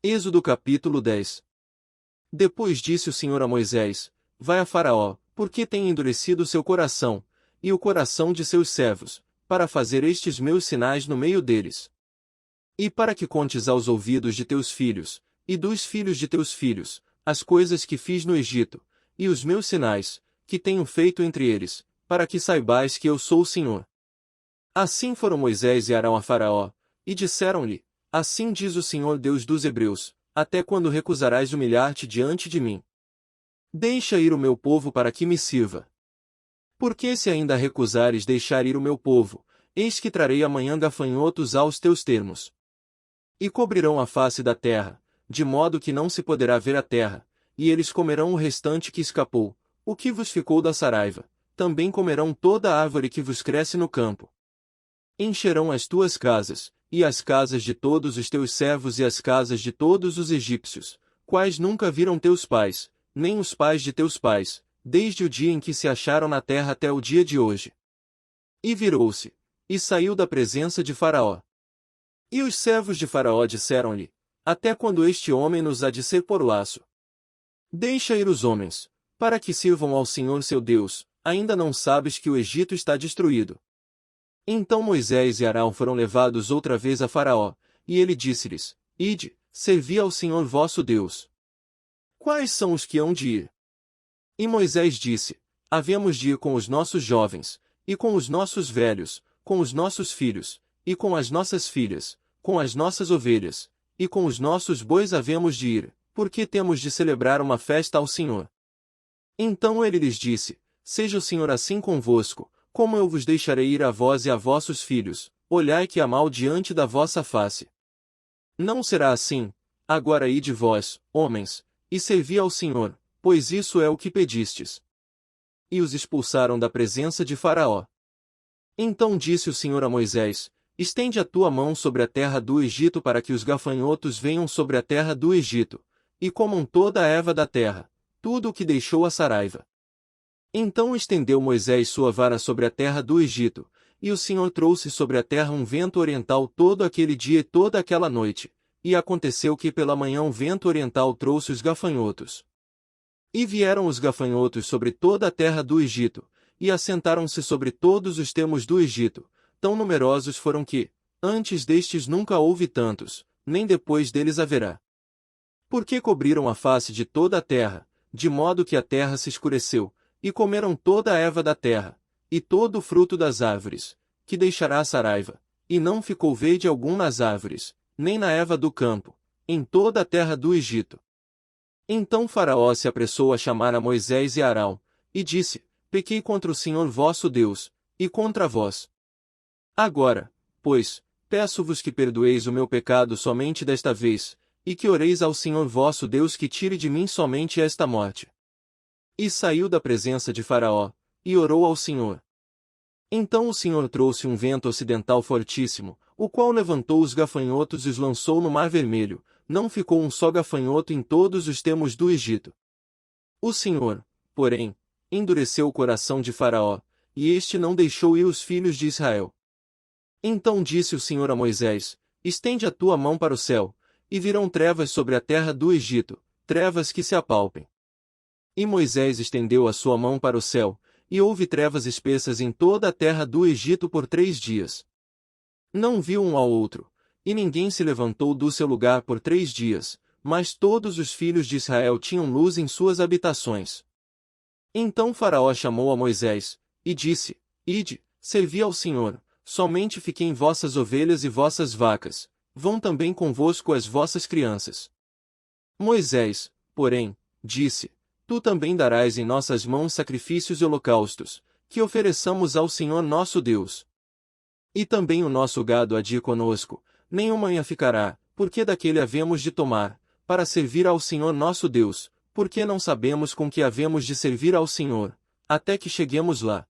Êxodo capítulo 10. Depois disse o Senhor a Moisés: Vai a Faraó, porque tem endurecido seu coração, e o coração de seus servos, para fazer estes meus sinais no meio deles. E para que contes aos ouvidos de teus filhos, e dos filhos de teus filhos, as coisas que fiz no Egito, e os meus sinais, que tenho feito entre eles, para que saibais que eu sou o Senhor. Assim foram Moisés e Arão a Faraó, e disseram-lhe: Assim diz o Senhor Deus dos Hebreus: Até quando recusarás humilhar-te diante de mim? Deixa ir o meu povo para que me sirva. Porque se ainda recusares deixar ir o meu povo, eis que trarei amanhã gafanhotos aos teus termos. E cobrirão a face da terra, de modo que não se poderá ver a terra, e eles comerão o restante que escapou, o que vos ficou da saraiva, também comerão toda a árvore que vos cresce no campo. Encherão as tuas casas, e as casas de todos os teus servos e as casas de todos os egípcios, quais nunca viram teus pais, nem os pais de teus pais, desde o dia em que se acharam na terra até o dia de hoje. E virou-se, e saiu da presença de Faraó. E os servos de Faraó disseram-lhe: Até quando este homem nos há de ser por laço? Deixa ir os homens, para que sirvam ao Senhor seu Deus, ainda não sabes que o Egito está destruído. Então Moisés e Arão foram levados outra vez a Faraó, e ele disse-lhes: Ide, servi ao Senhor vosso Deus. Quais são os que hão de ir? E Moisés disse: Havemos de ir com os nossos jovens, e com os nossos velhos, com os nossos filhos, e com as nossas filhas, com as nossas ovelhas, e com os nossos bois havemos de ir, porque temos de celebrar uma festa ao Senhor. Então ele lhes disse: Seja o Senhor assim convosco, como eu vos deixarei ir a vós e a vossos filhos, olhai que há mal diante da vossa face. Não será assim, agora ide vós, homens, e servi ao Senhor, pois isso é o que pedistes. E os expulsaram da presença de Faraó. Então disse o Senhor a Moisés: Estende a tua mão sobre a terra do Egito para que os gafanhotos venham sobre a terra do Egito, e comam toda a erva da terra, tudo o que deixou a saraiva. Então estendeu Moisés sua vara sobre a terra do Egito, e o Senhor trouxe sobre a terra um vento oriental todo aquele dia e toda aquela noite, e aconteceu que pela manhã o vento oriental trouxe os gafanhotos. E vieram os gafanhotos sobre toda a terra do Egito, e assentaram-se sobre todos os termos do Egito, tão numerosos foram que, antes destes nunca houve tantos, nem depois deles haverá. Porque cobriram a face de toda a terra, de modo que a terra se escureceu, e comeram toda a erva da terra, e todo o fruto das árvores, que deixará a saraiva, e não ficou verde algum nas árvores, nem na erva do campo, em toda a terra do Egito. Então Faraó se apressou a chamar a Moisés e Arão, e disse: Pequei contra o Senhor vosso Deus, e contra vós. Agora, pois, peço-vos que perdoeis o meu pecado somente desta vez, e que oreis ao Senhor vosso Deus que tire de mim somente esta morte. E saiu da presença de Faraó, e orou ao Senhor. Então o Senhor trouxe um vento ocidental fortíssimo, o qual levantou os gafanhotos e os lançou no Mar Vermelho, não ficou um só gafanhoto em todos os termos do Egito. O Senhor, porém, endureceu o coração de Faraó, e este não deixou ir os filhos de Israel. Então disse o Senhor a Moisés: Estende a tua mão para o céu, e virão trevas sobre a terra do Egito, trevas que se apalpem. E Moisés estendeu a sua mão para o céu, e houve trevas espessas em toda a terra do Egito por 3 dias. Não viu um ao outro, e ninguém se levantou do seu lugar por 3 dias, mas todos os filhos de Israel tinham luz em suas habitações. Então Faraó chamou a Moisés, e disse: Ide, servi ao Senhor, somente fiquem vossas ovelhas e vossas vacas, vão também convosco as vossas crianças. Moisés, porém, disse: Tu também darás em nossas mãos sacrifícios e holocaustos, que ofereçamos ao Senhor nosso Deus. E também o nosso gado há de ir conosco, nem uma manhã ficará, porque daquele havemos de tomar, para servir ao Senhor nosso Deus, porque não sabemos com que havemos de servir ao Senhor, até que cheguemos lá.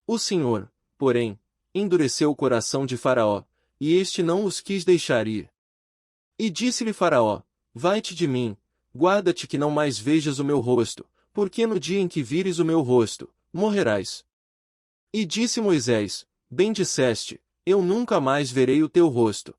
O Senhor, porém, endureceu o coração de Faraó, e este não os quis deixar ir. E disse-lhe Faraó: Vai-te de mim, guarda-te que não mais vejas o meu rosto, porque no dia em que vires o meu rosto, morrerás. E disse Moisés: Bem disseste, eu nunca mais verei o teu rosto.